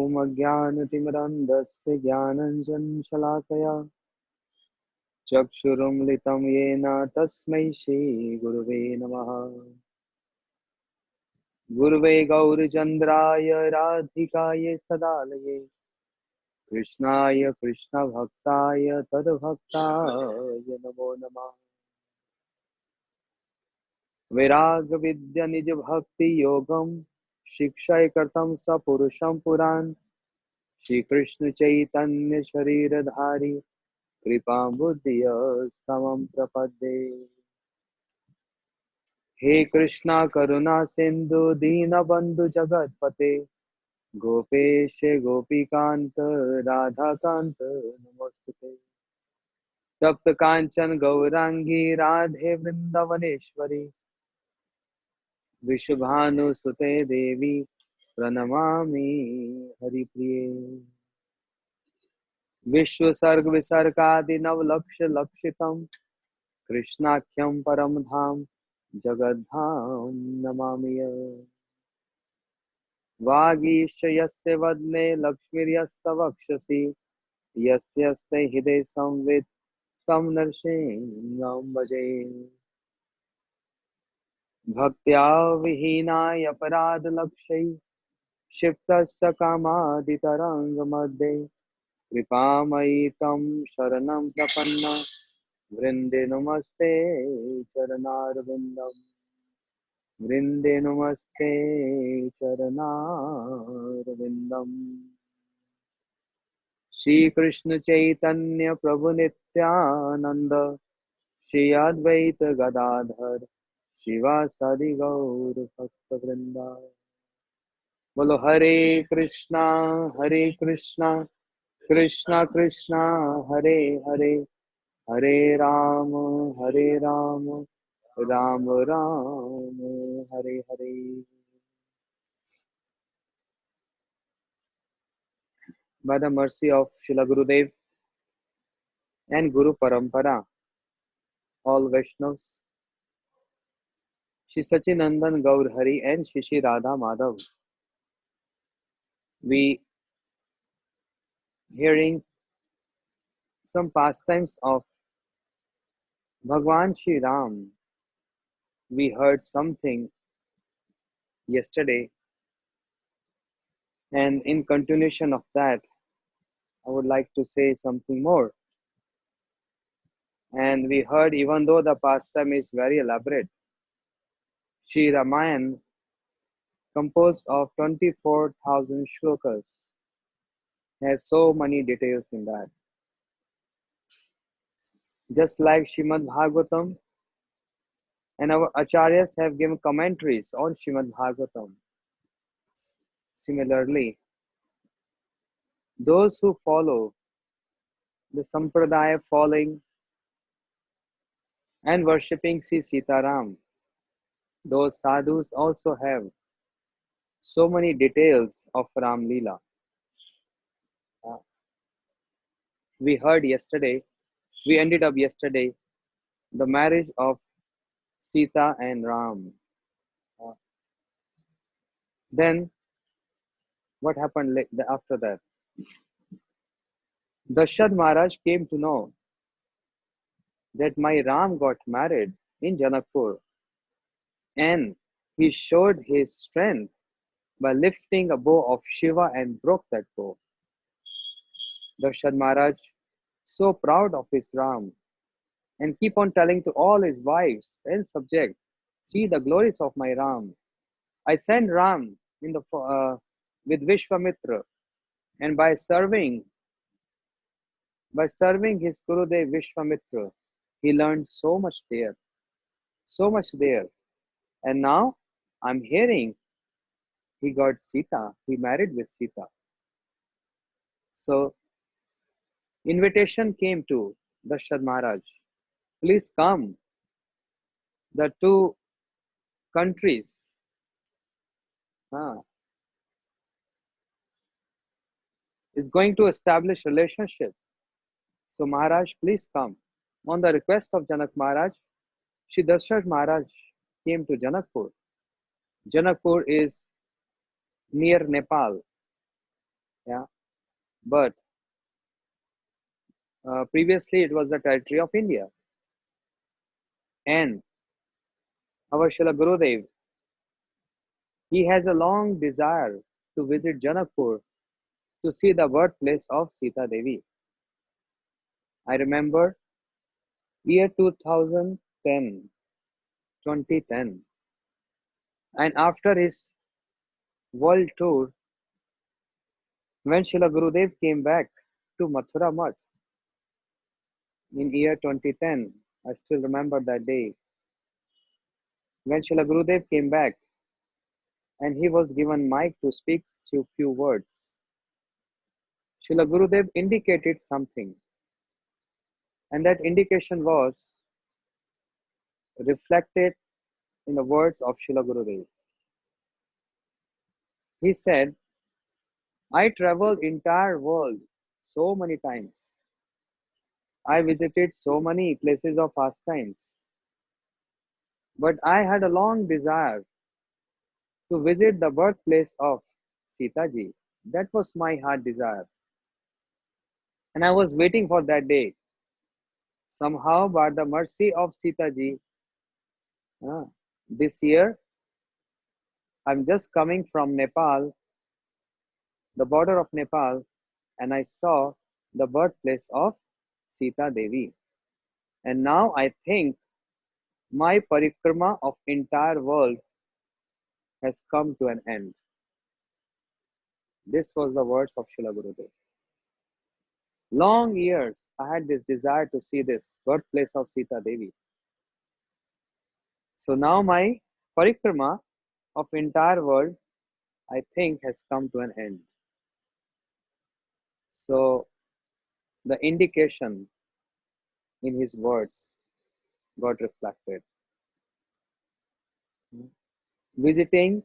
ॐ अज्ञानतिमिरन्धस्य ज्ञानाञ्जनशलाकया चक्षुरुन्मिलितं येन तस्मै श्रीगुरुवे नमः। गुरुवे गौरचन्द्राय राधिकायै सदालये कृष्णाय कृष्णभक्ताय तद्भक्ताय नमो नमः। वैराग्यविद्या निजभक्तियोगं शिक्षाय कृतं सपुरुषं पुरान् श्रीकृष्ण चैतन्य शरीरधारी कृपाम्बुधियस्तमं प्रपद्ये। हे कृष्णा करुणा सिंधु दीनबंधु जगतपते गोपेश गोपीकांत राधाकांत नमोस्तुते। तप्त कांचन गौरांगी राधे वृंदावनेश्वरी विश्वभानुसुते देवी प्रणमामि हरिप्रिये। विश्वसर्ग विसर्गादि नवलक्ष लक्षितम् कृष्णाख्यं परम धाम जगद्धाम नमामि। वागीश यस्य वदने लक्ष्मीर्यस्य वक्षसि यस्यस्ते हृदये संवित् तं नरसिंहं भजे। भक्त्या विहीनाय अपराधलक्ष्यै क्षिप्तस्य कामादितरङ्गमध्ये कृपामयि तं शरणं प्रपन्न वृन्दे नमस्ते चरणारविन्दम्। वृन्दे नमस्ते चरणारविन्दम्। श्री कृष्ण चैतन्य प्रभु नित्यानंद श्री अद्वैत गदाधर शिवासादि गौर भक्त वृंदा। बोलो हरे Krishna Krishna Krishna Hare Hare Hare Ram Ram Ram Hare Hare. By the mercy of Srila Gurudev and Guru Parampara, all Vaishnavas, Shri Sachinandan Gaur Hari and Shri Shri Radha Madhav, we hearing some pastimes of Bhagwan Shri Ram. We heard something yesterday, and in continuation of that, I would like to say something more. And we heard, even though the pastime is very elaborate, Shri Ramayan, composed of 24,000 shlokas, has so many details in that. Just like Shrimad Bhagavatam, and our acharyas have given commentaries on Shrimad Bhagavatam. Similarly, those who follow the sampradaya following and worshipping Sri Sitaram, those sadhus also have so many details of Ram Leela. We heard yesterday, we ended up yesterday, the marriage of Sita and Ram. Then what happened after that? Dashrath Maharaj came to know that my Ram got married in Janakpur, and he showed his strength by lifting a bow of Shiva and broke that bow. Dashrath Maharaj, so proud of his Ram, and keep on telling to all his wives and subjects, see the glories of my Ram. I sent Ram with Vishwamitra, and by serving his Gurudev Vishwamitra, he learned so much there, so much there. And now I'm hearing he got Sita, he married with Sita. So invitation came to Dashrath Maharaj, please come. The two countries is going to establish relationship. So Maharaj, please come. On the request of Janak Maharaj, Shri Dashrath Maharaj came to Janakpur. Janakpur is near Nepal, Yeah, but previously it was the territory of India. And our Srila Gurudev, he has a long desire to visit Janakpur to see the birthplace of Sita Devi. I remember year 2010, 2010, and after his world tour, when Srila Gurudev came back to Mathura Math in year 2010, I still remember that day, when Srila Gurudev came back and he was given mic to speak few words, Srila Gurudev indicated something, and that indication was reflected in the words of Srila Gurudev. He said, I traveled entire world so many times. I visited so many places of pastimes, but I had a long desire to visit the birthplace of Sita ji. That was my heart desire, and I was waiting for that day. Somehow, by the mercy of Sita ji, uh, this year I'm just coming from Nepal, the border of Nepal, and I saw the birthplace of Sita Devi. And now I think my parikrama of entire world has come to an end. This was the words of Srila Gurudev. Long years I had this desire to see this birthplace of Sita Devi. So now my parikrama of entire world, I think, has come to an end. So the indication in his words got reflected. Visiting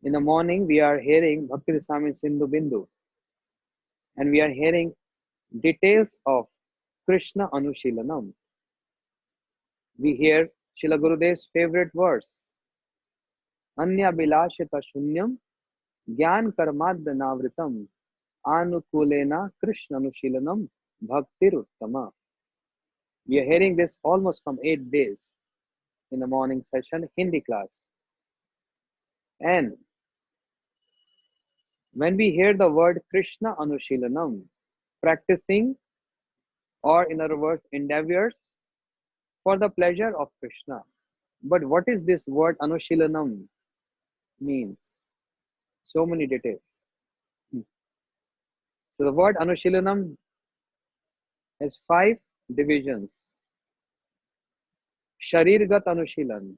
in the morning, we are hearing Bhakti Swami Sindhu Bindu, and we are hearing details of Krishna Anushilanam. We hear Srila Gurudev's favorite verse, Anya Bilashita Shunyam Gyan Karmadya Navritam Anukulena Krishna Anushilanam Bhaktiruttama. We are hearing this almost from 8 days in the morning session, Hindi class. And when we hear the word Krishna Anushilanam, practicing, or in other words, endeavors for the pleasure of Krishna. But what is this word Anushilanam means? So many details. So the word Anushilanam has 5 divisions. Sharirgat Anushilan,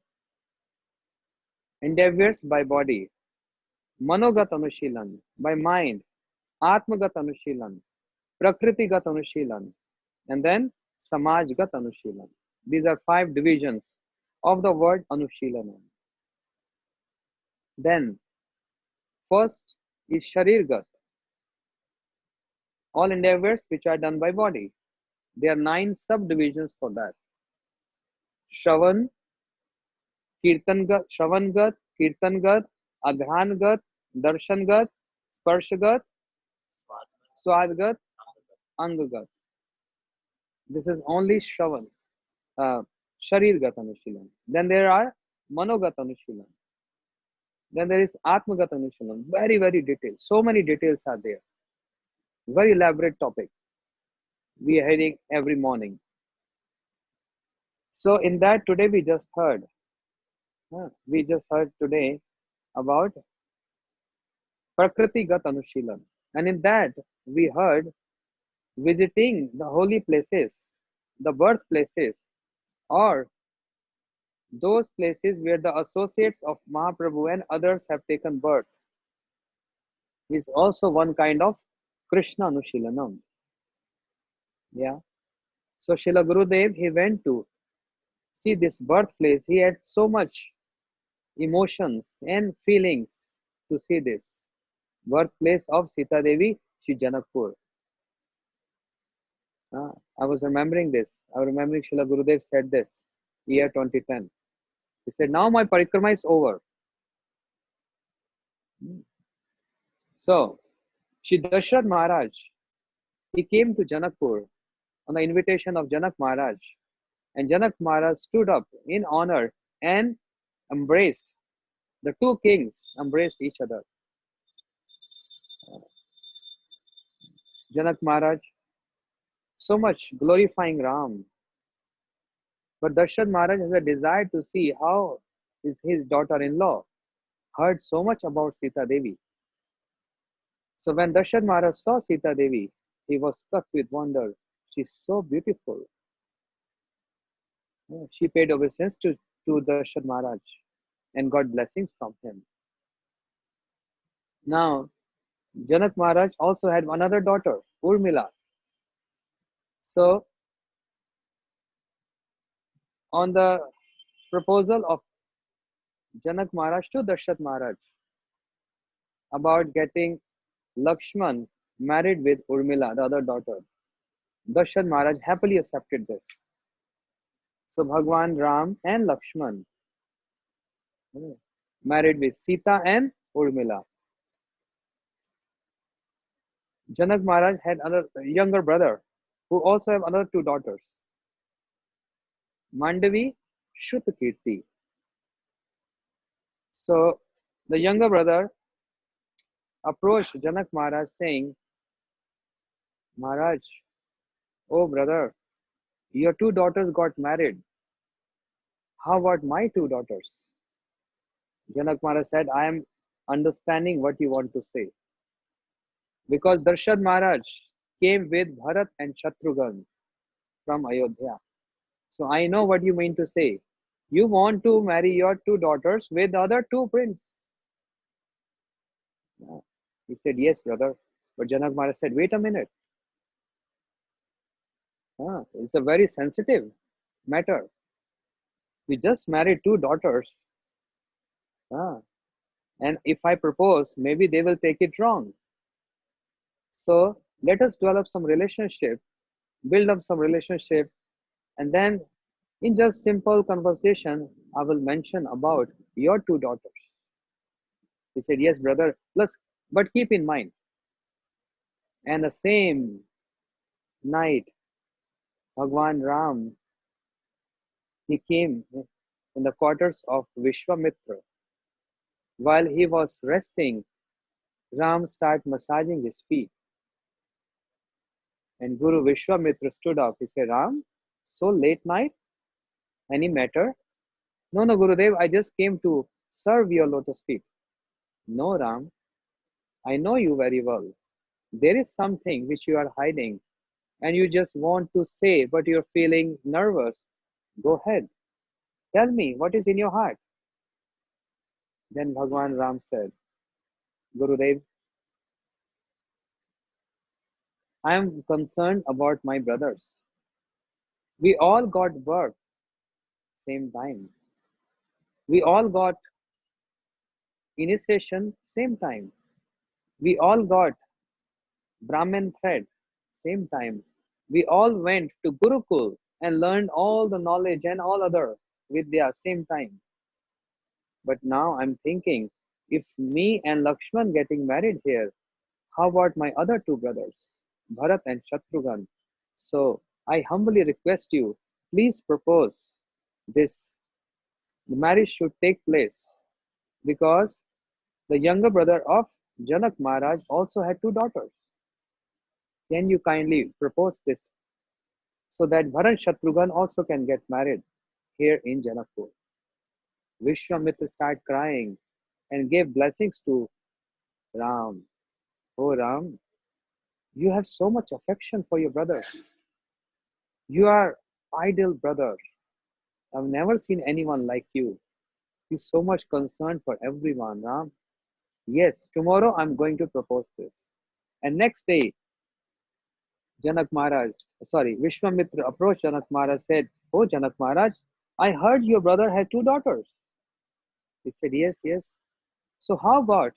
endeavors by body. Manogat Anushilan, by mind. Atmagat Anushilan, Prakritigat Anushilan, and then Samajgat Anushilan. These are 5 divisions of the word Anushilanam. Then, first is Sharirgat, all endeavors which are done by body. There are 9 subdivisions for that. Shravan, Shravangat, Kirtangat, Aghangat, Darshangat, Sparshagat, Swadgat, Angagat. This is only Shravan, Sharirgat Anushilan. Then there are Manogat Anushilan. Then there is Atmagat Anushilan. Very, very detailed. So many details are there. Very elaborate topic. We are hearing every morning. So in that today we just heard today about Prakriti Gat Anushilan. And in that we heard visiting the holy places, the birthplaces, or those places where the associates of Mahaprabhu and others have taken birth is also one kind of Krishna Anushilanam. Yeah. So Srila Gurudev, he went to see this birthplace. He had so much emotions and feelings to see this birthplace of Sita Devi, Sri Janakpur. I was remembering this. I was remembering Srila Gurudev said this year 2010. He said, now my parikrama is over. So, Shri Dashrath Maharaj, he came to Janakpur on the invitation of Janak Maharaj, and Janak Maharaj stood up in honor and embraced. The two kings embraced each other. Janak Maharaj, so much glorifying Ram. But Dashrath Maharaj has a desire to see how is his daughter-in-law heard so much about Sita Devi. So when Dashrath Maharaj saw Sita Devi, he was struck with wonder. She's so beautiful. She paid obeisance to Dashrath Maharaj and got blessings from him. Now, Janak Maharaj also had another daughter, Urmila. So, on the proposal of Janak Maharaj to Dashrath Maharaj about getting Lakshman married with Urmila, the other daughter, Dashrath Maharaj happily accepted this. So, Bhagwan Ram and Lakshman married with Sita and Urmila. Janak Maharaj had another younger brother who also have another two daughters, Mandavi, Shrutakirti. So the younger brother approached Janak Maharaj saying, Maharaj, oh brother, your two daughters got married. How about my two daughters? Janak Maharaj said, I am understanding what you want to say. Because Darshad Maharaj came with Bharat and Shatrughan from Ayodhya. So I know what you mean to say. You want to marry your two daughters with the other two princes. He said, yes, brother. But Janak Maharaj said, wait a minute. It's a very sensitive matter. We just married two daughters. And if I propose, maybe they will take it wrong. So let us develop some relationship, build up some relationship, and then in just simple conversation, I will mention about your two daughters. He said, yes, brother. Plus, but keep in mind, and the same night, Bhagwan Ram, he came in the quarters of Vishwamitra. While he was resting, Ram started massaging his feet. And Guru Vishwamitra stood up. He said, Ram, so late night? Any matter? No, no, Gurudev, I just came to serve your lotus feet. No, Ram, I know you very well. There is something which you are hiding and you just want to say, but you're feeling nervous. Go ahead. Tell me what is in your heart. Then Bhagwan Ram said, Gurudev, I am concerned about my brothers. We all got birth same time. We all got initiation same time. We all got Brahmin thread same time. We all went to Gurukul and learned all the knowledge and all other Vidya same time. But now I'm thinking, if me and Lakshman getting married here, how about my other two brothers, Bharat and Shatrughan? So I humbly request you, please propose this. The marriage should take place because the younger brother of Janak Maharaj also had two daughters. Can you kindly propose this so that Bharat Shatrughan also can get married here in Janakpur? Vishwamitra started crying and gave blessings to Ram. Oh Ram, you have so much affection for your brothers. You are ideal brother. I've never seen anyone like you. You're so much concerned for everyone, Ram. Yes, tomorrow I'm going to propose this. And next day, Vishwamitra approached Janak Maharaj, said, oh Janak Maharaj, I heard your brother had two daughters. He said, yes, yes. So how about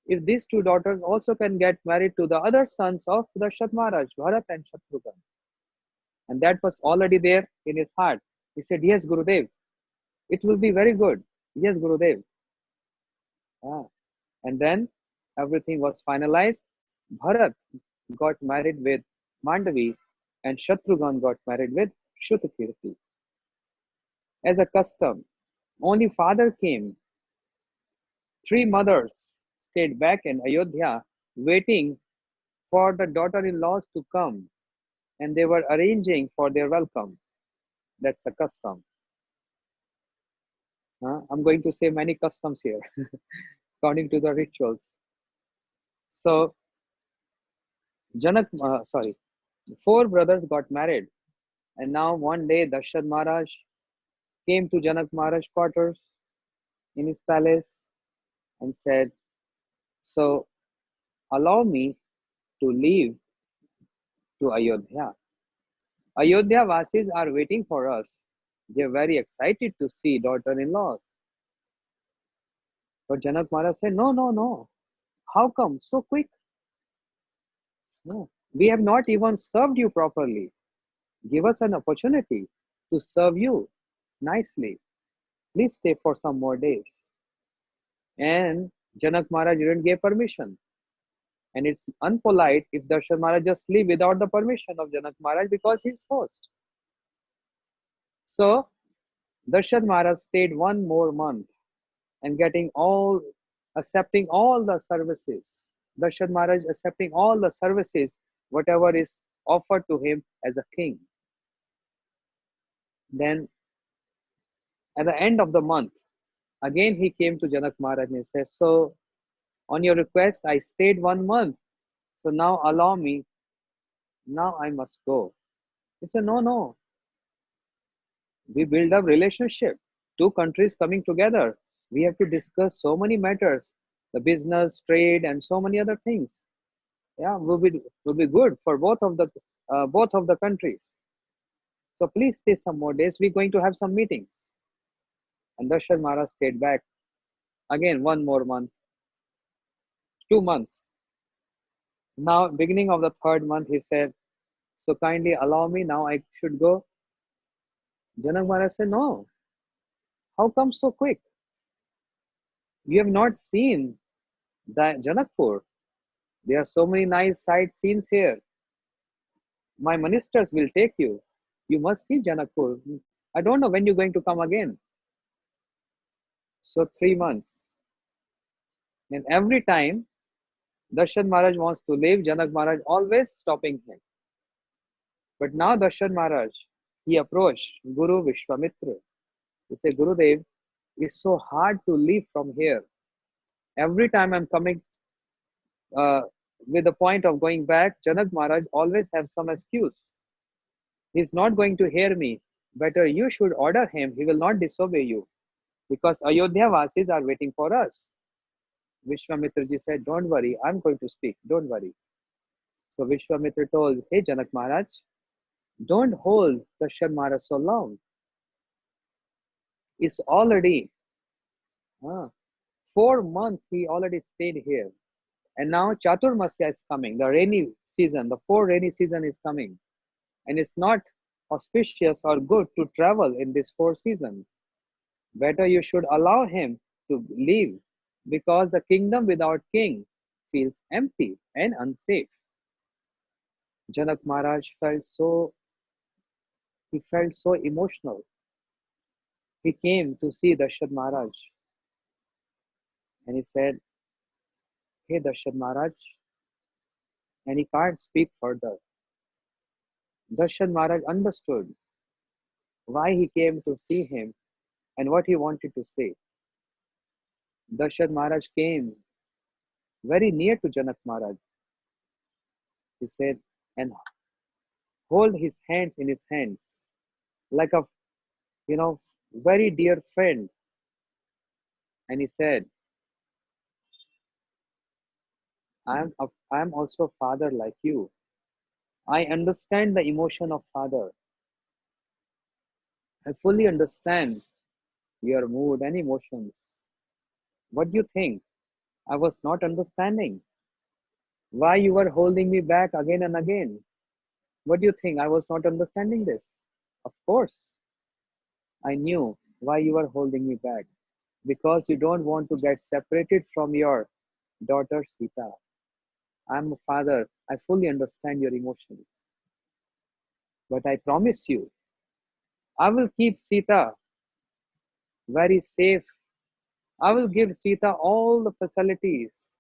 if these two daughters also can get married to the other sons of Dashrath Maharaj, Bharat and Shatrughan? And that was already there in his heart. He said, yes, Gurudev, it will be very good. Yes, Gurudev. And then everything was finalized. Bharat got married with Mandavi and Shatrughan got married with Shrutakirti. As a custom, only father came. Three mothers stayed back in Ayodhya waiting for the daughter-in-laws to come, and they were arranging for their welcome. That's a custom. I'm going to say many customs here according to the rituals. So four brothers got married, and now one day Dasharatha Maharaj came to Janak Maharaj's quarters in his palace and said, "So allow me to leave to Ayodhya. Ayodhya Vasis are waiting for us. They're very excited to see daughter-in-laws." But Janak Maharaj said, "No, no, no. How come so quick? No. We have not even served you properly. Give us an opportunity to serve you nicely. Please stay for some more days." And Janak Maharaj didn't give permission. And it's unpolite if Darshan Maharaj just leave without the permission of Janak Maharaj because he's host. So Darshan Maharaj stayed one more month and accepting all the services. Darshan Maharaj accepting all the services, whatever is offered to him as a king. Then at the end of the month, again he came to Janak Maharaj and he said, "So on your request, I stayed 1 month. So now allow me. Now I must go." He said, "No, no. We build up relationship. Two countries coming together. We have to discuss so many matters, the business, trade, and so many other things. Yeah, will be good for both of the countries. So please stay some more days. We're going to have some meetings." And Darshan Maharaj stayed back again 1 more month, 2 months. Now, beginning of the third month, he said, "So kindly allow me. Now I should go." Janak Maharaj said, "No. How come so quick? You have not seen the Janakpur. There are so many nice sight scenes here. My ministers will take you. You must see Janakpur. I don't know when you're going to come again." So 3 months. And every time Darshan Maharaj wants to leave, Janak Maharaj always stopping him. But now Darshan Maharaj, he approached Guru Vishwamitra. He said, "Gurudev, it's so hard to leave from here. Every time I'm coming uh, with the point of going back, Janak Maharaj always have some excuse. He's not going to hear me. Better you should order him. He will not disobey you because Ayodhya Vasis are waiting for us." Vishwamitra ji said, "Don't worry, I'm going to speak. Don't worry." So Vishwamitra told, "Hey Janak Maharaj, don't hold Darshan Maharaj so long. It's already uh, 4 months he already stayed here. And now Chaturmasya is coming, the rainy season, the 4 rainy season is coming. And it's not auspicious or good to travel in this 4 season. Better you should allow him to leave because the kingdom without king feels empty and unsafe." Janak Maharaj felt so emotional. He came to see Darshan Maharaj and he said, "Hey Darshan Maharaj," and he can't speak further. Darshan Maharaj understood why he came to see him and what he wanted to say. Darshan Maharaj came very near to Janak Maharaj. He said, and hold his hands in his hands like a very dear friend. And he said, I am also a father like you. I understand the emotion of father. I fully understand your mood and emotions. What do you think? I was not understanding. Why you were holding me back again and again? What do you think? I was not understanding this. Of course, I knew why you were holding me back. Because you don't want to get separated from your daughter Sita. I'm a father. I fully understand your emotions. But I promise you, I will keep Sita very safe. I will give Sita all the facilities.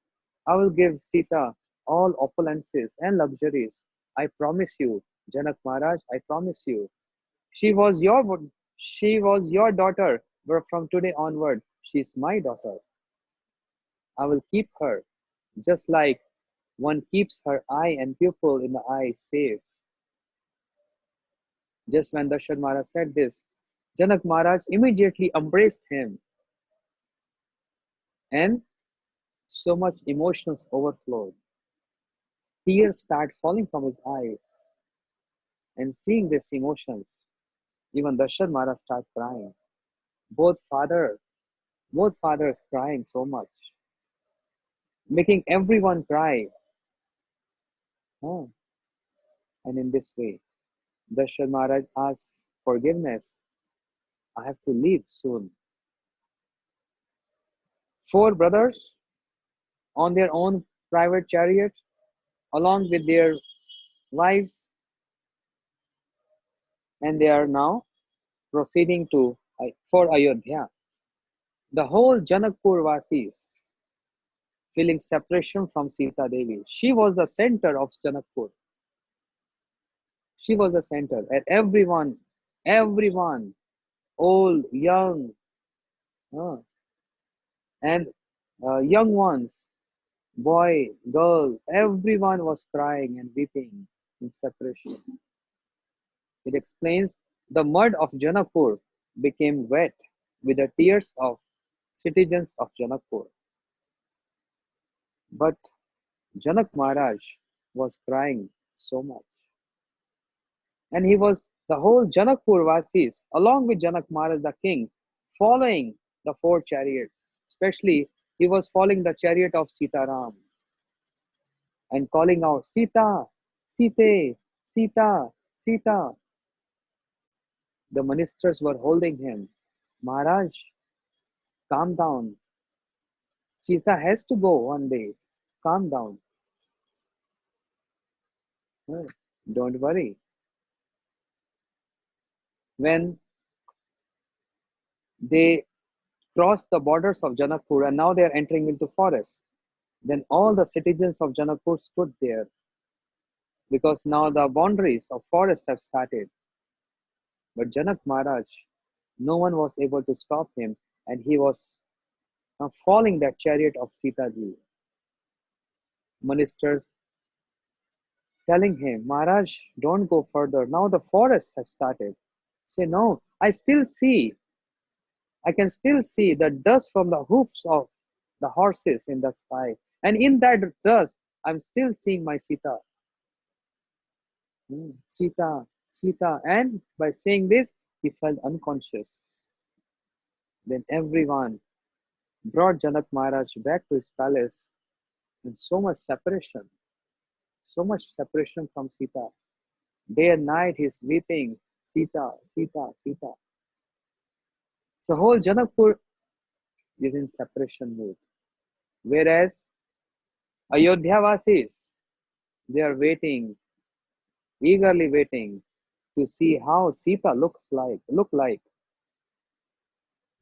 I will give Sita all opulences and luxuries. I promise you, Janak Maharaj, I promise you. She was your she was your daughter, but from today onward, she is my daughter. I will keep her, just like one keeps her eye and pupil in the eye safe. Just when Dashrath Maharaj said this, Janak Maharaj immediately embraced him, and so much emotions overflowed. Tears started falling from his eyes, and seeing these emotions, even Dashrath Maharaj started crying. Both father, both fathers crying so much, making everyone cry. Oh, and in this way, Dashrath Maharaj asked forgiveness. I have to leave soon. Four brothers on their own private chariot, along with their wives, and they are now proceeding to for Ayodhya. The whole Janakpur Vasis feeling separation from Sita Devi. She was the center of Janakpur. She was the center, and everyone, old, young, uh, and young ones, boy, girl, everyone was crying and weeping in separation. It explains the mud of Janakpur became wet with the tears of citizens of Janakpur. But Janak Maharaj was crying so much. And he was the whole Janakpur Vasis, along with Janak Maharaj the king, following the four chariots. Especially, he was following the chariot of Sitaram and calling out, Sita, Sita, Sita, Sita. The ministers were holding him. Maharaj, calm down. Sita has to go one day. Calm down. "Hmm, don't worry." When they crossed the borders of Janakpur and now they are entering into forest, then all the citizens of Janakpur stood there because now the boundaries of forest have started. But Janak Maharaj, no one was able to stop him, and he was now following that chariot of Sita Ji. Ministers telling him, Maharaj, don't go further. Now the forests have started. Say, no, I can still see the dust from the hoofs of the horses in the sky. And in that dust, I'm still seeing my Sita. Sita, Sita. And by saying this, he felt unconscious. Then everyone brought Janak Maharaj back to his palace, and so much separation from Sita. Day and night he's weeping, Sita, Sita, Sita. So whole Janakpur is in separation mood. Whereas Ayodhya Vasis, they are waiting, eagerly waiting to see how Sita look like.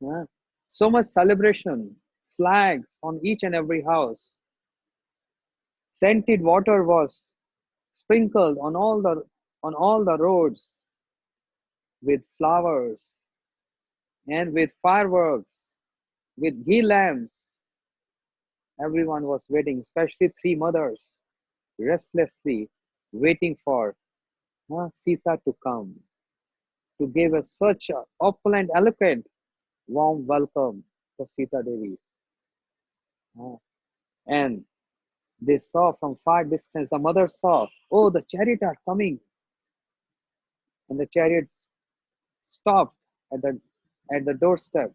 Yeah. So much celebration, flags on each and every house. Scented water was sprinkled on all the roads with flowers and with fireworks, with ghee lamps. Everyone was waiting, especially three mothers, restlessly waiting for Sita to come, to give us such a opulent, eloquent, warm welcome to Sita Devi. Uh, and they saw from far distance, the mother saw, oh, the chariot are coming. And the chariots stopped at the doorstep.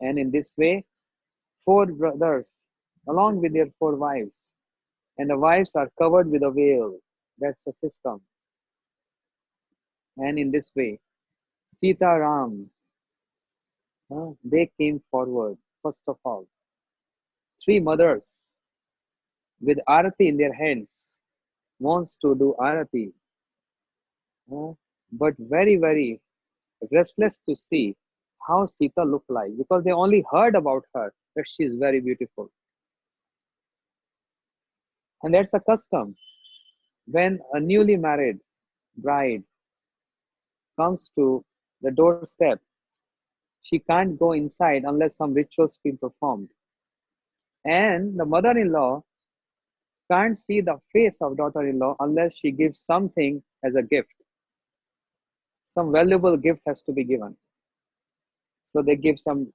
And in this way, four brothers, along with their four wives, and the wives are covered with a veil. That's the system. And in this way, Sita Ram, they came forward, first of all. Three mothers with arati in their hands wants to do arati, uh, but very, very restless to see how Sita looked like because they only heard about her that she is very beautiful. And that's a custom. When a newly married bride comes to the doorstep, she can't go inside unless some rituals been performed. And the mother-in-law can't see the face of daughter-in-law unless she gives something as a gift. Some valuable gift has to be given. So they give some,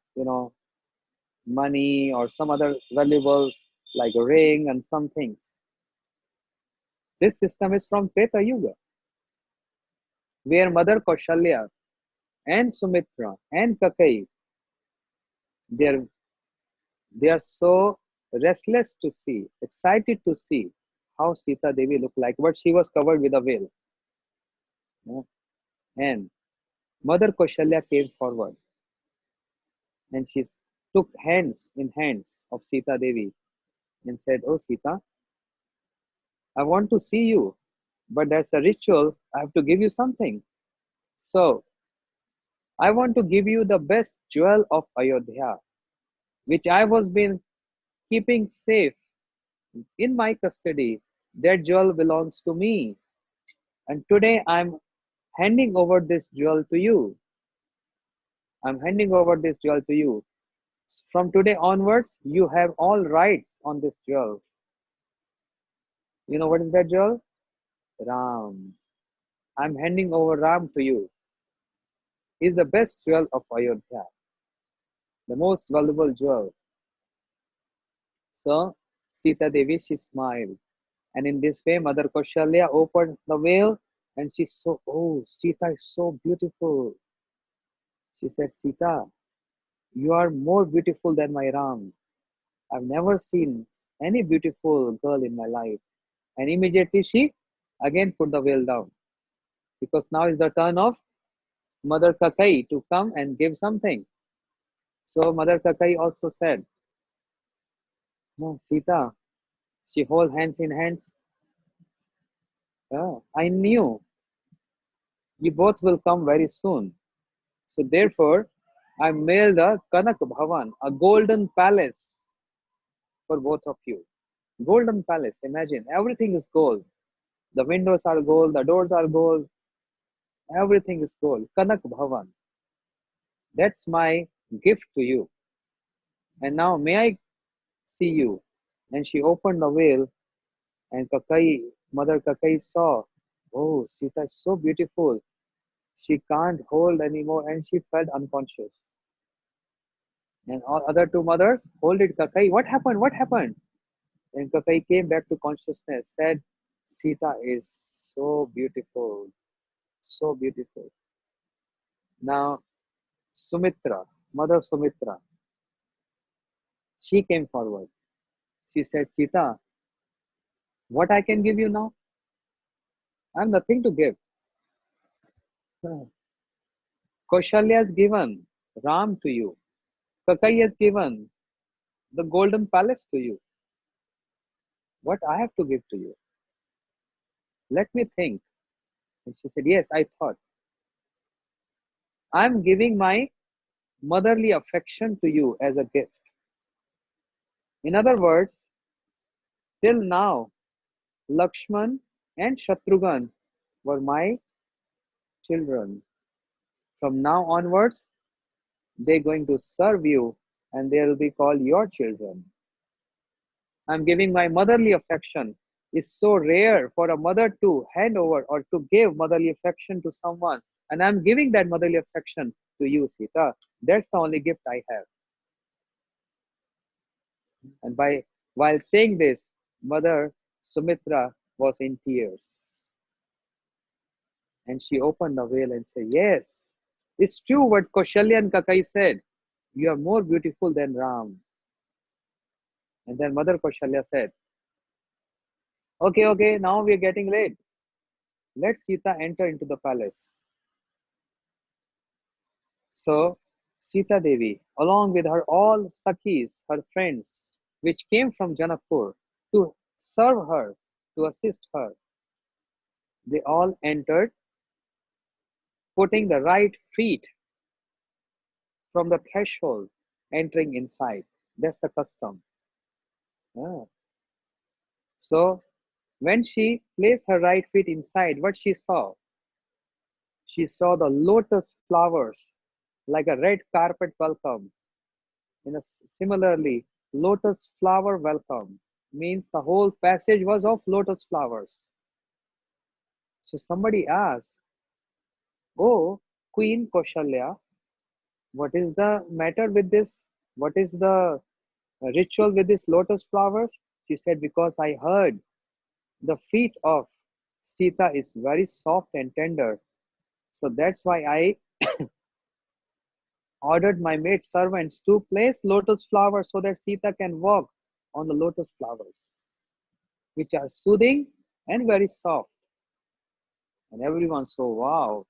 money or some other valuable like a ring and some things. This system is from Treta Yuga, where Mother Kaushalya and Sumitra and Kakai, they are, they are so restless to see, excited to see how Sita Devi looked like, but she was covered with a veil. And Mother Kaushalya came forward and she took hands in hands of Sita Devi and said, "Oh Sita, I want to see you, but there's a ritual. I have to give you something. So I want to give you the best jewel of Ayodhya, which I was been keeping safe in my custody. That jewel belongs to me. And today I'm handing over this jewel to you. I'm handing over this jewel to you. From today onwards, you have all rights on this jewel. You know what is that jewel? Ram. I'm handing over Ram to you. He's the best jewel of Ayodhya, the most valuable jewel. So Sita Devi, she smiled. And in this way, Mother Kaushalya opened the veil and she saw, oh, Sita is so beautiful. She said, Sita, you are more beautiful than my Ram. I've never seen any beautiful girl in my life. And immediately she again put the veil down because now is the turn of Mother Kakai to come and give something. So Mother Kakai also said, no, Sita, she hold hands in hands. I knew you both will come very soon. So therefore, I made a Kanak Bhavan, a golden palace for both of you. Golden palace, imagine, everything is gold. The windows are gold, the doors are gold, everything is gold. Kanak Bhavan. That's my gift to you. And now may I see you? And she opened the veil and Kakai, Mother Kakai saw, oh, Sita is so beautiful. She can't hold anymore and she felt unconscious. And all other two mothers hold it, Kakai. What happened? What happened? And Kakai came back to consciousness, said, Sita is so beautiful, so beautiful. Now, Sumitra, Mother Sumitra, she came forward. She said, Sita, what I can give you now? I have nothing to give. Kaushalya has given Ram to you. Kakai has given the golden palace to you. What I have to give to you? Let me think. And she said, yes, I thought. I'm giving my motherly affection to you as a gift. In other words, till now, Lakshman and Shatrughan were my children. From now onwards, they're going to serve you and they will be called your children. I'm giving my motherly affection. It's so rare for a mother to hand over or to give motherly affection to someone. And I'm giving that motherly affection to you, Sita. That's the only gift I have. And while saying this, Mother Sumitra was in tears. And she opened the veil and said, yes, it's true what Kaushalya and Kakai said. You are more beautiful than Ram. And then Mother Kaushalya said, okay, now we are getting late. Let Sita enter into the palace. So Sita Devi, along with her all Sakhis, her friends, which came from Janakpur to serve her, to assist her. They all entered, putting the right feet from the threshold, entering inside. That's the custom. Ah. So when she placed her right feet inside, what she saw? She saw the lotus flowers like a red carpet welcome. Similarly, lotus flower welcome means the whole passage was of lotus flowers. So somebody asked, "Oh, Queen Kaushalya, what is the matter with this? What is the ritual with these lotus flowers?" She said, "Because I heard the feet of Sita is very soft and tender. So that's why I ordered my maid servants to place lotus flowers so that Sita can walk on the lotus flowers, which are soothing and very soft." And everyone saw, wow.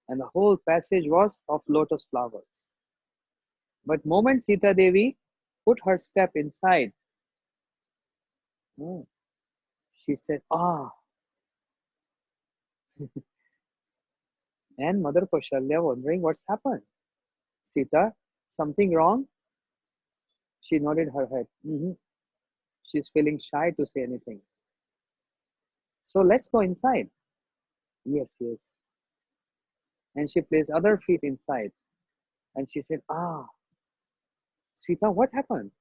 And the whole passage was of lotus flowers. But moment Sita Devi put her step inside, oh, she said, "Ah." And Mother Kaushalya wondering what's happened. "Sita, something wrong?" She nodded her head. She's feeling shy to say anything. "So let's go inside." "Yes, yes." And she placed other feet inside. And she said, "Ah, Sita, what happened?"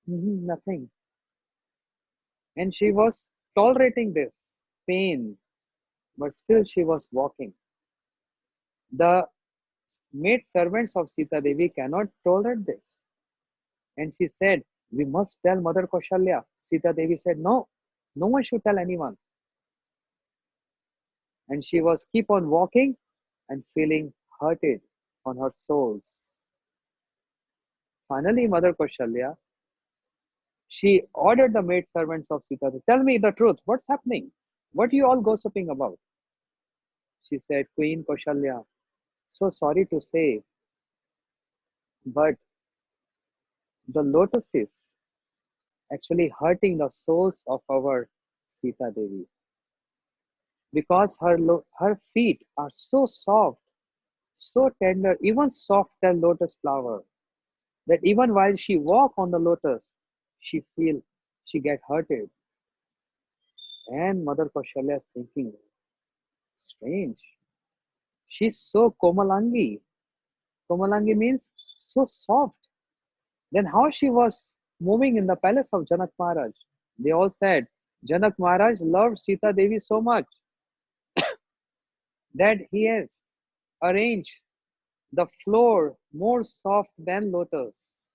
"Nothing." And she was tolerating this pain, but still she was walking. The maid servants of Sita Devi cannot tolerate this. And she said, "We must tell Mother Kaushalya." Sita Devi said, "No, no one should tell anyone." And she was keep on walking and feeling hurted on her souls. Finally, Mother Kaushalya, she ordered the maid servants of Sita Devi, "Tell me the truth. What's happening? What are you all gossiping about?" She said, "Queen Kaushalya, so sorry to say, but the lotus is actually hurting the souls of our Sita Devi because her feet are so soft, so tender, even soft than lotus flower, that even while she walk on the lotus, she get hurted." And Mother Kaushalya is thinking, strange. She's so Komalangi. Komalangi means so soft. Then how she was moving in the palace of Janak Maharaj? They all said, Janak Maharaj loved Sita Devi so much that he has arranged the floor more soft than lotus.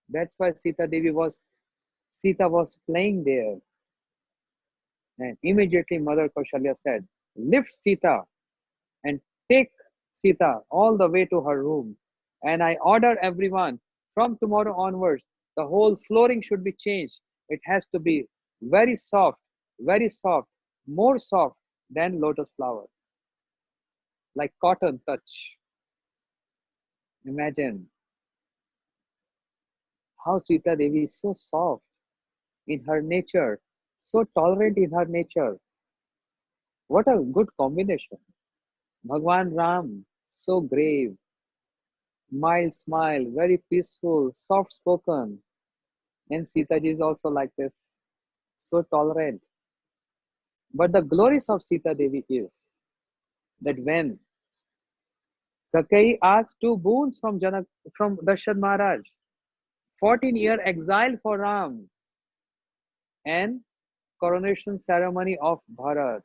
That's why Sita was playing there. And immediately Mother Kaushalya said, "Lift Sita and take Sita all the way to her room. And I order everyone from tomorrow onwards, the whole flooring should be changed. It has to be very soft, more soft than lotus flower, like cotton touch." Imagine how Sita Devi is so soft in her nature, so tolerant in her nature. What a good combination. Bhagwan Ram, so grave, mild smile, very peaceful, soft spoken. And Sita ji is also like this, so tolerant. But the glories of Sita Devi is that when Kakai asked two boons from Dasharatha Maharaj, 14-year exile for Ram and coronation ceremony of Bharat.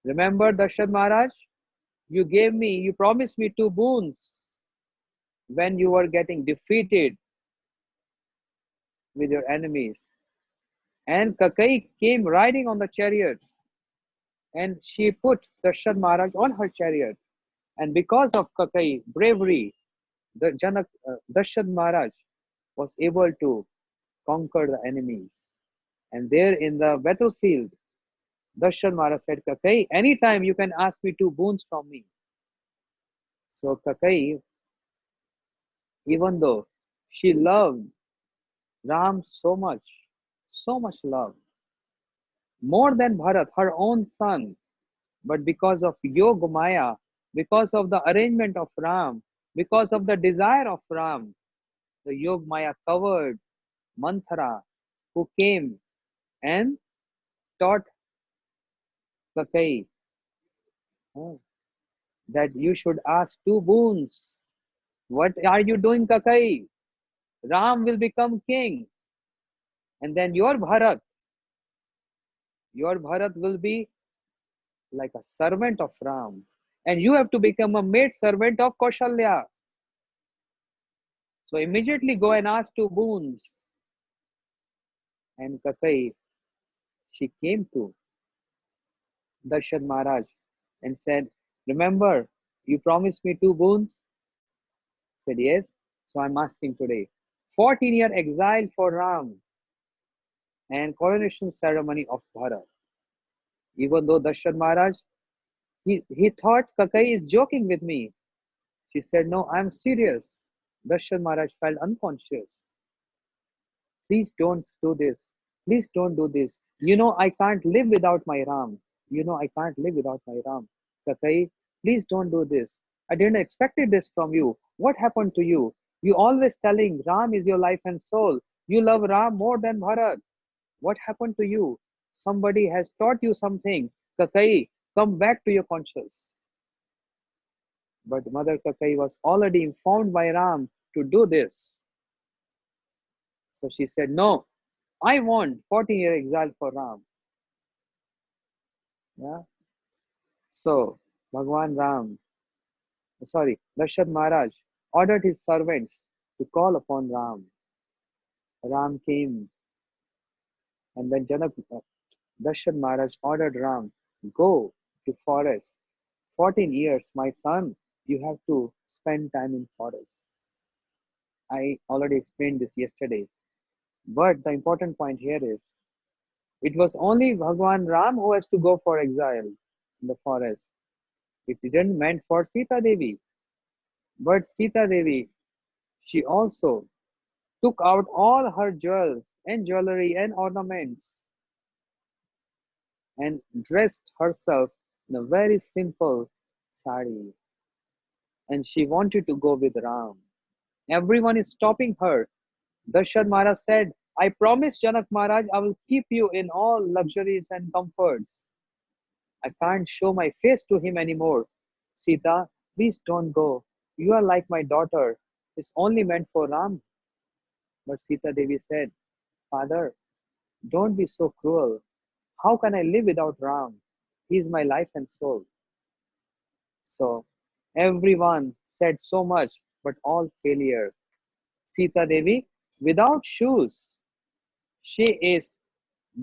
Remember Dasharatha Maharaj? You promised me two boons when you were getting defeated with your enemies. And Kakai came riding on the chariot and she put Dasharatha Maharaj on her chariot. And because of Kakai bravery, Dasharatha Maharaj was able to conquer the enemies. And there in the battlefield, Dasharatha Maharaj said, "Kakai, anytime you can ask me two boons from me." So Kakai, even though she loved Ram so much love, more than Bharat, her own son. But because of Yoga Maya, because of the arrangement of Ram, because of the desire of Ram, the Yoga Maya covered Manthara, who came and taught Kakai uh, that you should ask two boons. What are you doing, Kakai? Ram will become king, and then your Bharat will be like a servant of Ram, and you have to become a maid servant of Kaushalya. So immediately go and ask two boons. And Kakai, she came to Darshan Maharaj and said, remember, you promised me two boons? Said, yes. So I'm asking today. 14-year exile for Ram and coronation ceremony of Bharat. Even though Darshan Maharaj, he thought Kakai is joking with me. She said, no, I'm serious. Darshan Maharaj felt unconscious. Please don't do this. Please don't do this. You know, I can't live without my Ram. You know, I can't live without my Ram. Kakai, please don't do this. I didn't expect this from you. What happened to you? You always telling Ram is your life and soul. You love Ram more than Bharat. What happened to you? Somebody has taught you something. Kakai, come back to your conscious. But Mother Kakai was already informed by Ram to do this. So she said, no, I want 14-year exile for Ram. Yeah. So Bhagwan Ram, Dasharatha Maharaj ordered his servants to call upon Ram. Ram came, and then Dasharatha Maharaj ordered Ram, go to forest. 14 years, my son, you have to spend time in forest. I already explained this yesterday. But the important point here is, it was only Bhagwan Ram who has to go for exile in the forest. It didn't meant for Sita Devi. But Sita Devi, she also took out all her jewels and jewelry and ornaments and dressed herself in a very simple sari. And she wanted to go with Ram. Everyone is stopping her. Darshan Maharaj said, I promise Janak Maharaj I will keep you in all luxuries and comforts. I can't show my face to him anymore. Sita, please don't go. You are like my daughter. It's only meant for Ram. But Sita Devi said, Father, don't be so cruel. How can I live without Ram? He is my life and soul. So everyone said so much, but all failure. Sita Devi, without shoes, she is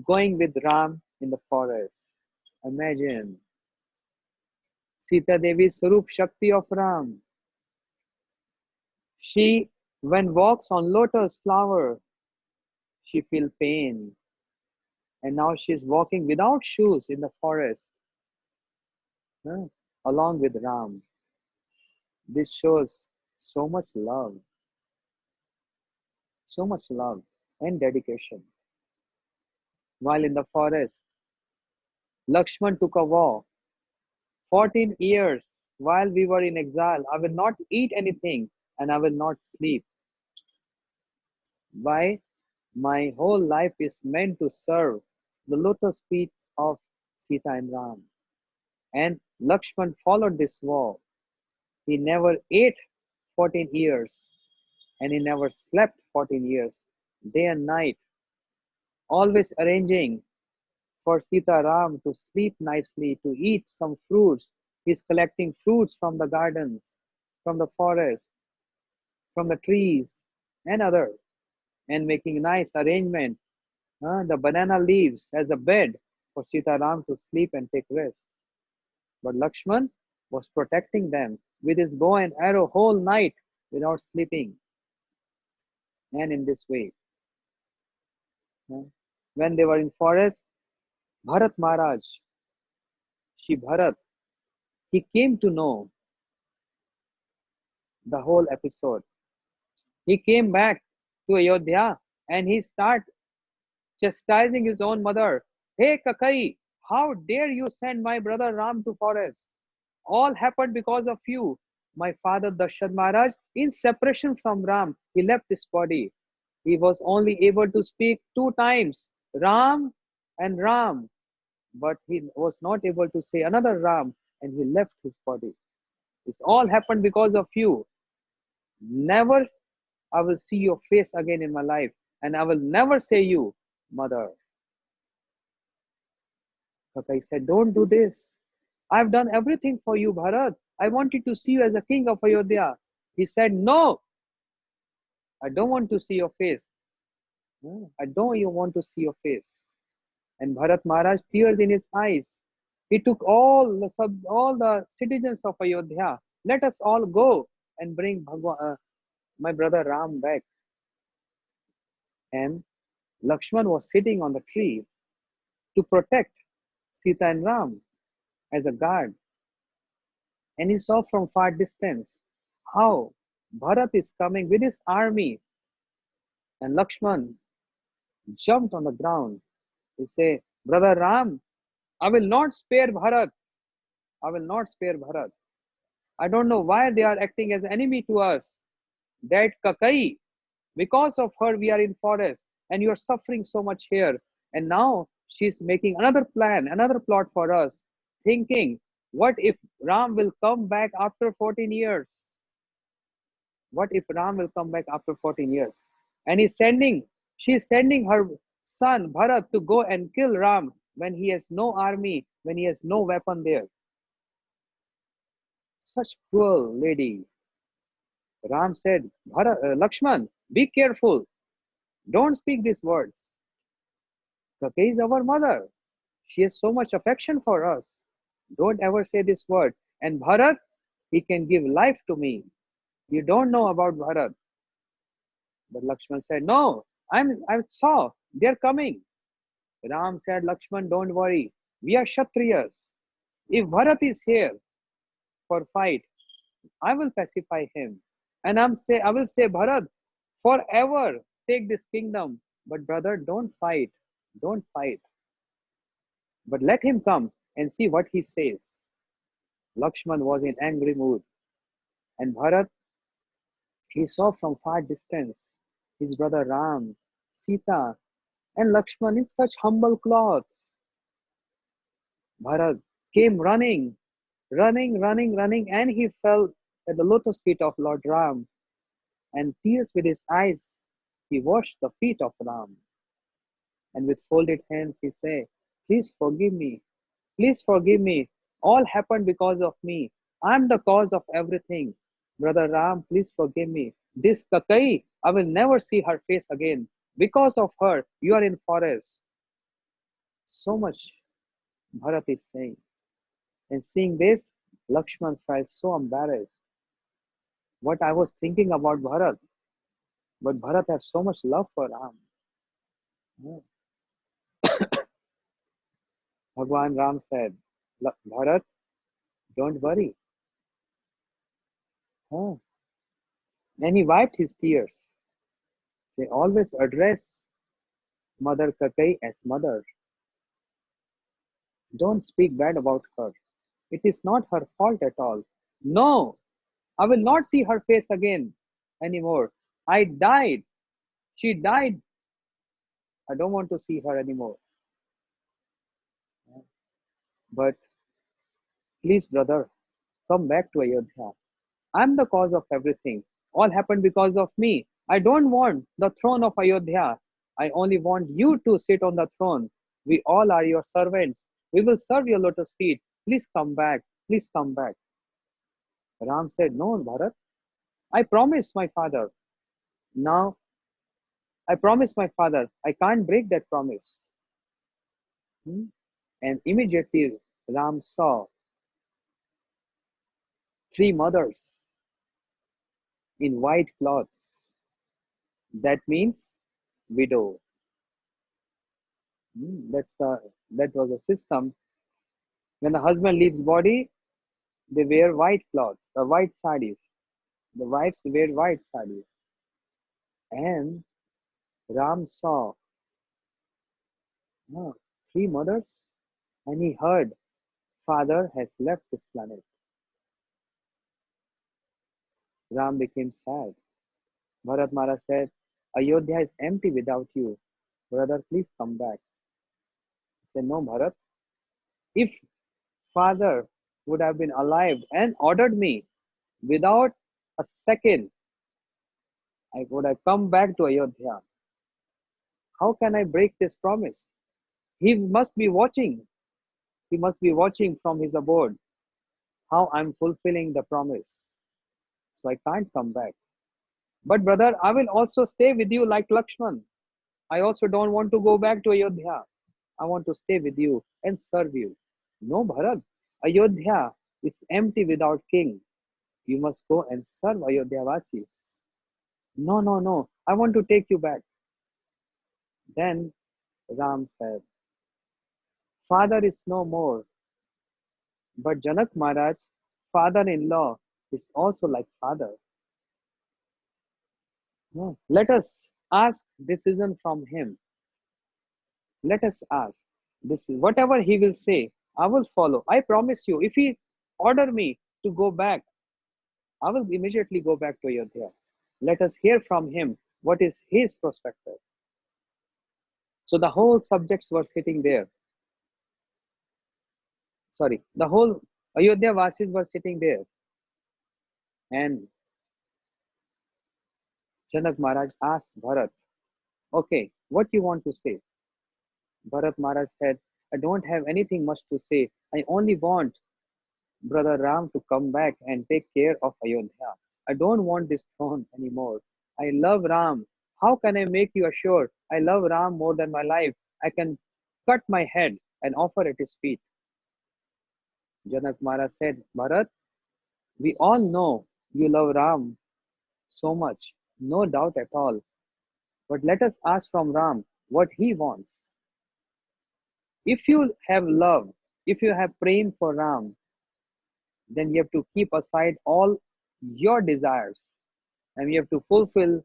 going with Ram in the forest. Imagine Sita Devi Sarup Shakti of Ram. She, when walks on lotus flower, she feel pain. And now she is walking without shoes in the forest, huh, along with Ram. This shows so much love and dedication. While in the forest, Lakshman took a vow. 14 years while we were in exile, I will not eat anything and I will not sleep. Why? My whole life is meant to serve the lotus feet of Sita and Ram. And Lakshman followed this vow. He never ate 14 years and he never slept 14 years, day and night, always arranging for Sita Ram to sleep nicely, to eat some fruits. He's collecting fruits from the gardens, from the forest, from the trees, and other, and making nice arrangement. The banana leaves as a bed for Sita Ram to sleep and take rest. But Lakshman was protecting them with his bow and arrow whole night without sleeping. And in this way, uh, when they were in forest, Bharat Maharaj, Shri Bharat, he came to know the whole episode. He came back to Ayodhya and he start chastising his own mother. Hey Kakai, how dare you send my brother Ram to forest? All happened because of you. My father Dasharatha Maharaj, in separation from Ram, he left his body. He was only able to speak two times, Ram and Ram, but he was not able to say another Ram, and he left his body. This all happened because of you. Never I will see your face again in my life, and I will never say you, mother. Kakai said, don't do this. I've done everything for you, Bharat. I wanted to see you as a king of Ayodhya. He said, no, I don't want to see your face. No, I don't even want to see your face. And Bharat Maharaj, tears in his eyes. He took all the citizens of Ayodhya. Let us all go and bring my brother Ram back. And Lakshman was sitting on the tree to protect Sita and Ram as a guard. And he saw from far distance how Bharat is coming with his army. And Lakshman jumped on the ground. He said, Brother Ram, I will not spare Bharat. I will not spare Bharat. I don't know why they are acting as enemy to us. That Kakai, because of her we are in forest and you are suffering so much here. And now she's making another plan, another plot for us, thinking, what if Ram will come back after 14 years? What if Ram will come back after 14 years? And she's sending her son Bharat to go and kill Ram when he has no army, when he has no weapon there. Such cruel lady. Ram said, Lakshman, be careful. Don't speak these words. Kakai is our mother. She has so much affection for us. Don't ever say this word. And Bharat, he can give life to me. You don't know about Bharat. But Lakshman said, no, I saw, they're coming. Ram said, Lakshman, don't worry. We are Kshatriyas. If Bharat is here for fight, I will pacify him. And I will say, Bharat, forever take this kingdom. But brother, don't fight. Don't fight. But let him come and see what he says. Lakshman was in angry mood. And Bharat, he saw from far distance his brother Ram, Sita, and Lakshman in such humble clothes. Bharat came running, and he fell at the lotus feet of Lord Ram. And tears with his eyes, he washed the feet of Ram. And with folded hands, he said, please forgive me. Please forgive me. All happened because of me. I'm the cause of everything. Brother Ram, please forgive me. This Kakai, I will never see her face again. Because of her, you are in forest. So much Bharat is saying. And seeing this, Lakshman felt so embarrassed. What I was thinking about Bharat, but Bharat has so much love for Ram. Yeah. Bhagwan Ram said, Bharat, don't worry. Oh. And he wiped his tears. They always address Mother Kakai as mother. Don't speak bad about her. It is not her fault at all. No, I will not see her face again anymore. I died. She died. I don't want to see her anymore. But please, brother, come back to Ayodhya. I'm the cause of everything. All happened because of me. I don't want the throne of Ayodhya. I only want you to sit on the throne. We all are your servants. We will serve your lotus feet. Please come back. Please come back. Ram said, no, Bharat. I promised my father. Now, I promised my father. I can't break that promise. And immediately Ram saw three mothers in white cloths. That means widow. That was a system. When the husband leaves body, they wear white cloths or white sarees. The wives wear white sarees. And Ram saw uh, three mothers and he heard, Father has left this planet. Ram became sad. Bharat Maharaj said, Ayodhya is empty without you. Brother, please come back. He said, No, Bharat. If father would have been alive and ordered me without a second, I would have come back to Ayodhya. How can I break this promise? He must be watching. He must be watching from his abode how I'm fulfilling the promise. So I can't come back. But brother, I will also stay with you like Lakshman. I also don't want to go back to Ayodhya. I want to stay with you and serve you. No, Bharat. Ayodhya is empty without king. You must go and serve Ayodhya Vasis. No, no, no. I want to take you back. Then Ram said, Father is no more, but Janak Maharaj, father-in-law, is also like father. No. Let us ask decision from him. Let us ask. This whatever he will say, I will follow. I promise you, if he order me to go back, I will immediately go back to Ayodhya. Let us hear from him what is his perspective. So the whole subjects were sitting there. Sorry, the whole Ayodhya Vasis were sitting there. And Janak Maharaj asked Bharat, okay, what you want to say? Bharat Maharaj said, I don't have anything much to say. I only want Brother Ram to come back and take care of Ayodhya. I don't want this throne anymore. I love Ram. How can I make you assure I love Ram more than my life? I can cut my head and offer at his feet. Janak Maharaj said, Bharat, we all know you love Ram so much, no doubt at all. But let us ask from Ram what he wants. If you have love, if you have praying for Ram, then you have to keep aside all your desires and you have to fulfill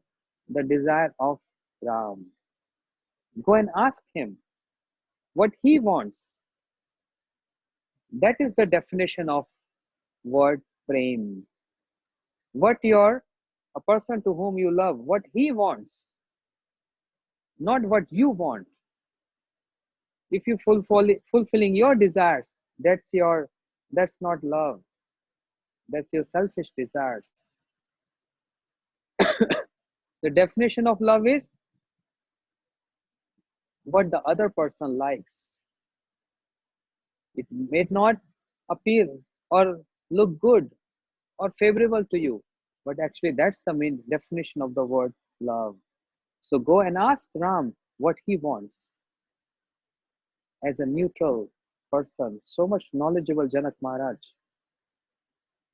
the desire of Ram. Go and ask him what he wants. That is the definition of word prem. What your a person to whom you love, what he wants, not what you want. If you fulfilling your desires, that's not love. That's your selfish desires. The definition of love is what the other person likes. It may not appear or look good or favorable to you, but actually that's the main definition of the word love. So go and ask Ram what he wants. As a neutral person, so much knowledgeable Janak Maharaj,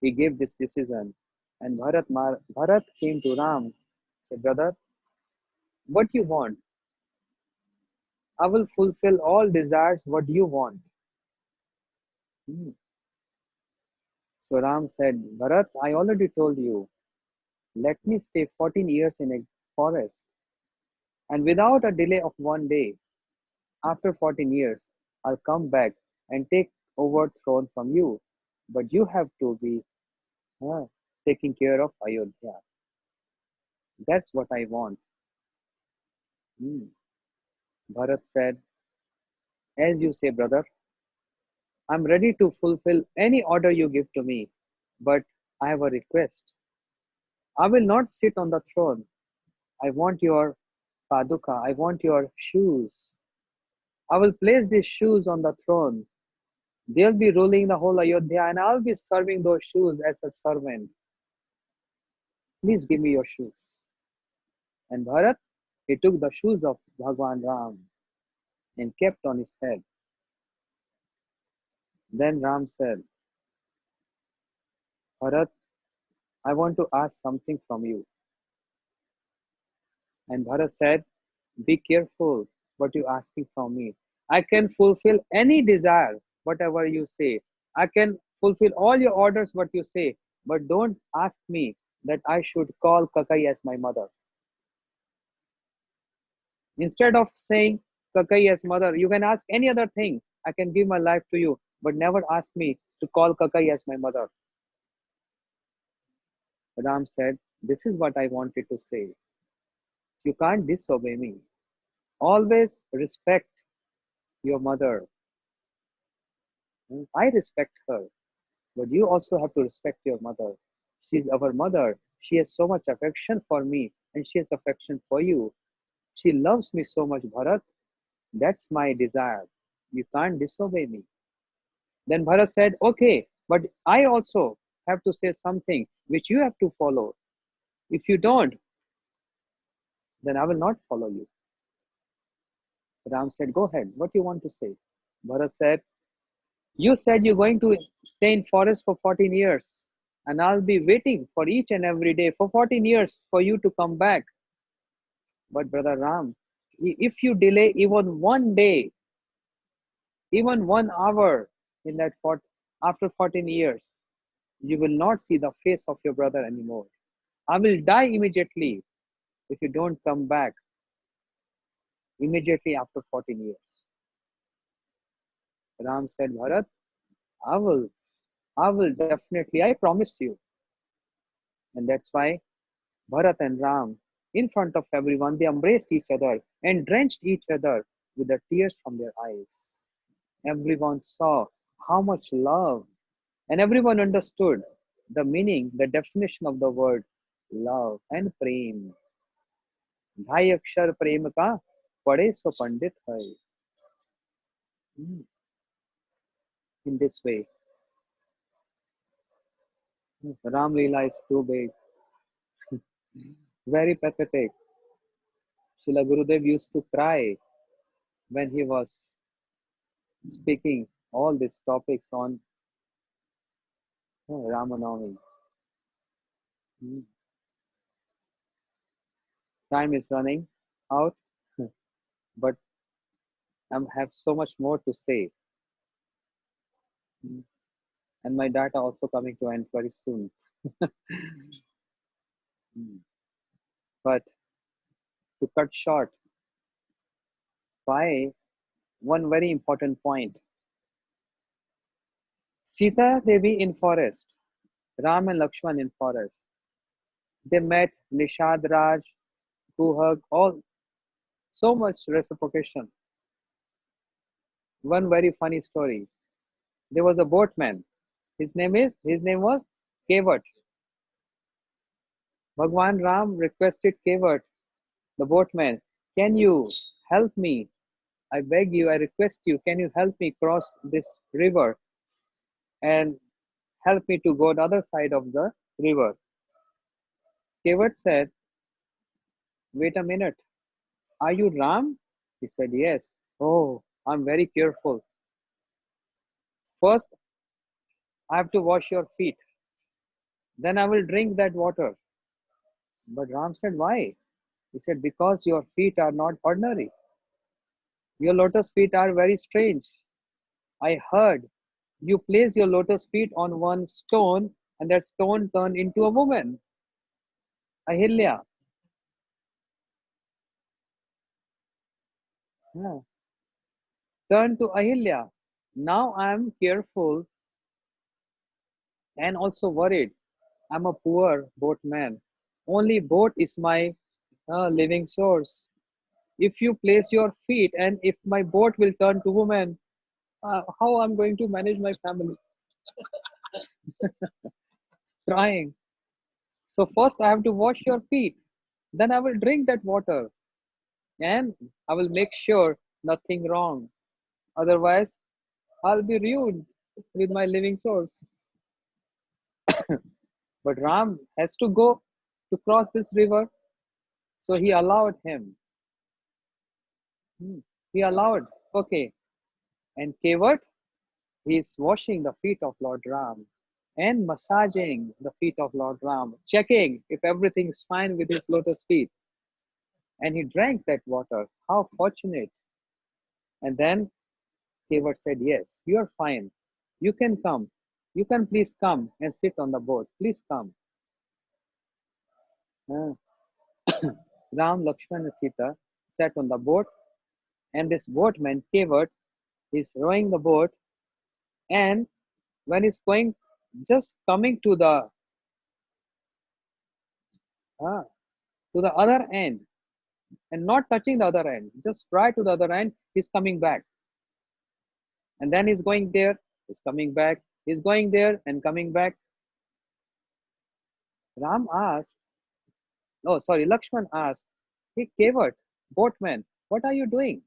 he gave this decision. And Bharat came to Ram, said, Brother, what you want? I will fulfill all desires what you want. Hmm. So Ram said, Bharat, I already told you, let me stay 14 years in a forest. And without a delay of one day, after 14 years, I'll come back and take over throne from you. But you have to be uh, taking care of Ayodhya. That's what I want. Hmm. Bharat said, as you say, brother, I'm ready to fulfill any order you give to me. But I have a request. I will not sit on the throne. I want your paduka. I want your shoes. I will place these shoes on the throne. They'll be ruling the whole Ayodhya and I'll be serving those shoes as a servant. Please give me your shoes. And Bharat, he took the shoes of Bhagwan Ram and kept on his head. Then Ram said, Bharat, I want to ask something from you. And Bharat said, be careful what you're asking from me. I can fulfill any desire, whatever you say. I can fulfill all your orders, what you say. But don't ask me that I should call Kakai as my mother. Instead of saying Kakai as mother, you can ask any other thing. I can give my life to you, but never ask me to call Kakai as my mother. Ram said, this is what I wanted to say. You can't disobey me. Always respect your mother. I respect her, but you also have to respect your mother. She's our mother. She has so much affection for me, and she has affection for you. She loves me so much, Bharat. That's my desire. You can't disobey me. Then Bharat said, okay, but I also have to say something which you have to follow. If you don't, then I will not follow you. Ram said, go ahead. What do you want to say? Bharat said, you said you're going to stay in forest for 14 years, and I'll be waiting for each and every day for 14 years for you to come back. But brother Ram, if you delay even one day, even 1 hour in that after 14 years, you will not see the face of your brother anymore. I will die immediately if you don't come back immediately after 14 years. Ram said, Bharat, I will, I will definitely, I promise you. And that's why Bharat and Ram, in front of everyone, they embraced each other and drenched each other with the tears from their eyes. Everyone saw how much love, and everyone understood the meaning, the definition of the word love and prem. ढाई अक्षर प्रेम का पढ़े सो पंडित है. In this way, Ram Leela is too big, very pathetic. Srila Gurudev used to cry when he was speaking all these topics on Ramanavami. Hmm. Time is running out, but I have so much more to say. Hmm. And my data also coming to end very soon. Hmm. But to cut short, why one very important point. Sita Devi in forest, Ram and Lakshman in forest. They met Nishad Raj, Kuhag, all so much reciprocation. One very funny story. There was a boatman. His name was Kevat. Bhagwan Ram requested Kevat, the boatman, can you help me? I beg you, I request you, can you help me cross this river and help me to go the other side of the river? Kevat said, wait a minute, are you Ram? He said, yes. Oh, I'm very careful. First, I have to wash your feet. Then I will drink that water. But Ram said, why? He said, because your feet are not ordinary. Your lotus feet are very strange. I heard you place your lotus feet on one stone and that stone turned into a woman, Ahilya. Yeah. Turned to Ahilya. Now I am careful and also worried. I'm a poor boatman. Only boat is my living source. If you place your feet and if my boat will turn to woman, how I'm going to manage my family? Crying. So first I have to wash your feet. Then I will drink that water and I will make sure nothing wrong. Otherwise, I'll be ruined with my living source. But Ram has to go to cross this river. So he allowed him. He allowed. Okay. And Kevat, he is washing the feet of Lord Ram and massaging the feet of Lord Ram, checking if everything is fine with his lotus feet. And he drank that water. How fortunate. And then Kevat said, yes, you are fine. You can come. You can please come and sit on the boat. Please come. Uh, Ram, Lakshman, and Sita sat on the boat, and this boatman, Kevert, is rowing the boat, and when he's going, just coming uh, to the other end, and not touching the other end, just prior to the other end, he's coming back. And then he's going there, he's coming back, he's going there and coming back. Ram asked, oh, sorry, Lakshman asked, hey, Kevert, boatman, what are you doing?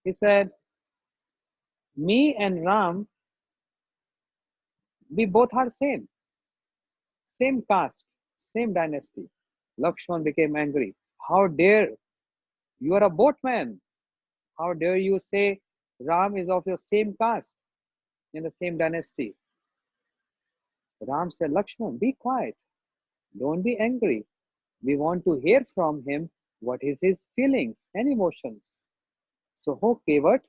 He said, me and Ram, we both are same caste, same dynasty. Lakshman became angry. How dare you are a boatman? How dare you say Ram is of your same caste in the same dynasty? Ram said, Lakshman, be quiet. Don't be angry. We want to hear from him what is his feelings and emotions. So, oh Kevert,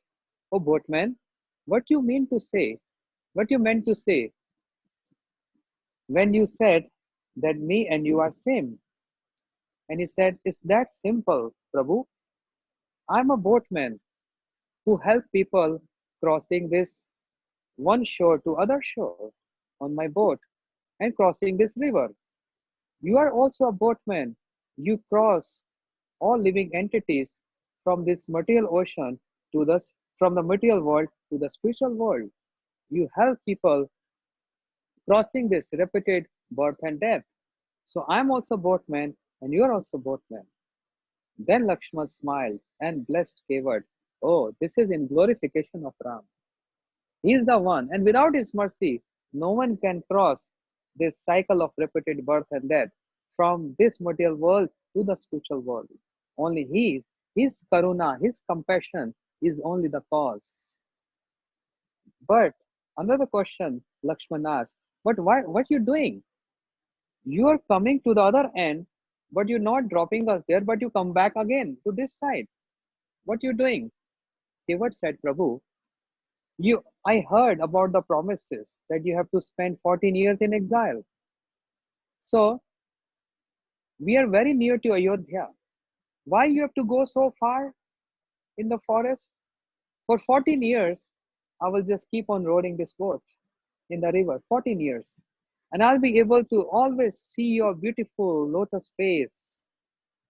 oh boatman, what you mean to say, what you meant to say when you said that me and you are same? And he said, it's that simple, Prabhu. I'm a boatman who help people crossing this one shore to other shore on my boat and crossing this river. You are also a boatman. You cross all living entities from this material ocean to the from the material world to the spiritual world. You help people crossing this repeated birth and death. So I'm also boatman and you are also boatman. Then Lakshman smiled and blessed Kevard. Oh, this is in glorification of Ram. He is the one, and without his mercy, no one can cross this cycle of repeated birth and death from this material world to the spiritual world. Only he, his karuna, his compassion is only the cause. But another question Lakshman asked, but why what you doing? You are coming to the other end, but you're not dropping us there, but you come back again to this side. What you doing? Kevat said, Prabhu, I heard about the promises that you have to spend 14 years in exile. So we are very near to Ayodhya. Why you have to go so far in the forest? For 14 years, I will just keep on rowing this boat in the river. 14 years. And I'll be able to always see your beautiful lotus face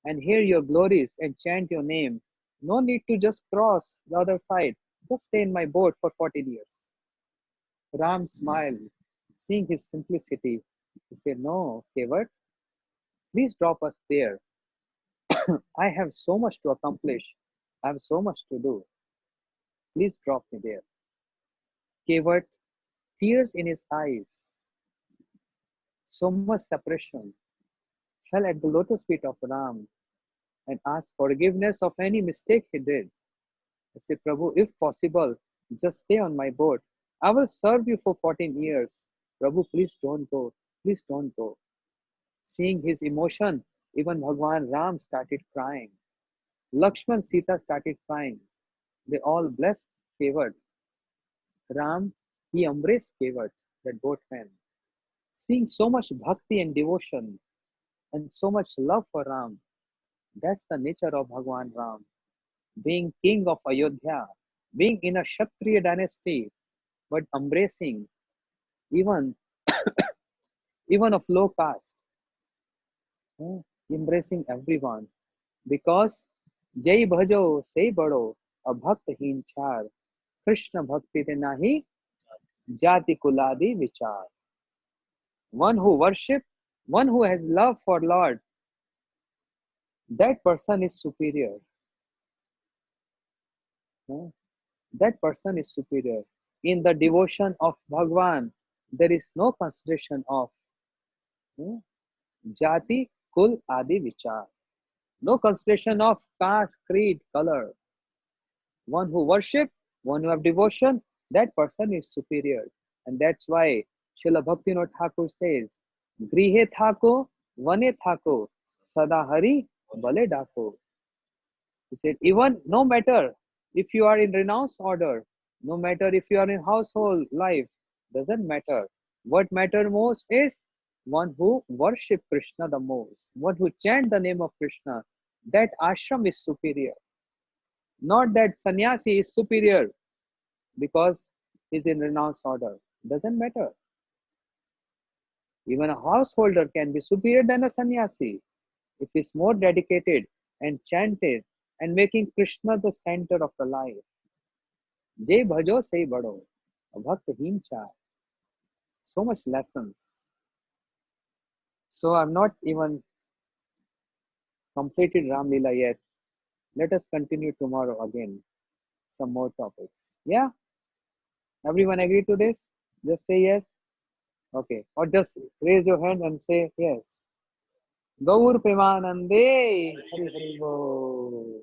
and hear your glories and chant your name. No need to just cross the other side. Just stay in my boat for 14 years. Ram smiled, seeing his simplicity. He said, no, Kevat, please drop us there. I have so much to accomplish. I have so much to do. Please drop me there. Kevat, tears in his eyes, so much separation, fell at the lotus feet of Ram and asked forgiveness of any mistake he did. I said, Prabhu, if possible, just stay on my boat. I will serve you for 14 years. Prabhu, please don't go. Please don't go. Seeing his emotion, even Bhagwan Ram started crying. Lakshman Sita started crying. They all blessed Kevat. Ram, he embraced Kevat, that boatman. Seeing so much bhakti and devotion and so much love for Ram, that's the nature of Bhagwan Ram. Being king of Ayodhya, being in a Kshatriya dynasty, but embracing even even of low caste, eh, embracing everyone. Because Jai Bhajo Sei Bado, a Bhaktahin Char, Krishna Bhakti te nahi, Jati Kuladi Vichar. One who worship, one who has love for Lord, that person is superior. eh. That person is superior. In the devotion of Bhagwan, there is no consideration of eh, Jati, Kul, Adi, Vichar. No consideration of caste, creed, color. One who worship, one who have devotion, that person is superior. And that's why Srila Bhaktivinoda Thakur says, Grihe Thako, Vane Thako, Sada Hari, Bale Dako. He said, even no matter if you are in renounced order, no matter if you are in household life, doesn't matter. What matter most is one who worship Krishna the most, one who chant the name of Krishna. that ashram is superior, not that sannyasi is superior because he's in renounced order. Doesn't matter. Even a householder can be superior than a sannyasi if he's more dedicated and chanted and making Krishna the center of the life. Jai bhajo say bado, bhakt heen chai. So much lessons. So I'm not even completed Ram Leela yet. Let us continue tomorrow again. Some more topics. Yeah? Everyone agree to this? Just say yes. Okay. Or just raise your hand and say yes. Gaur Premanande. Hari Hari Bol.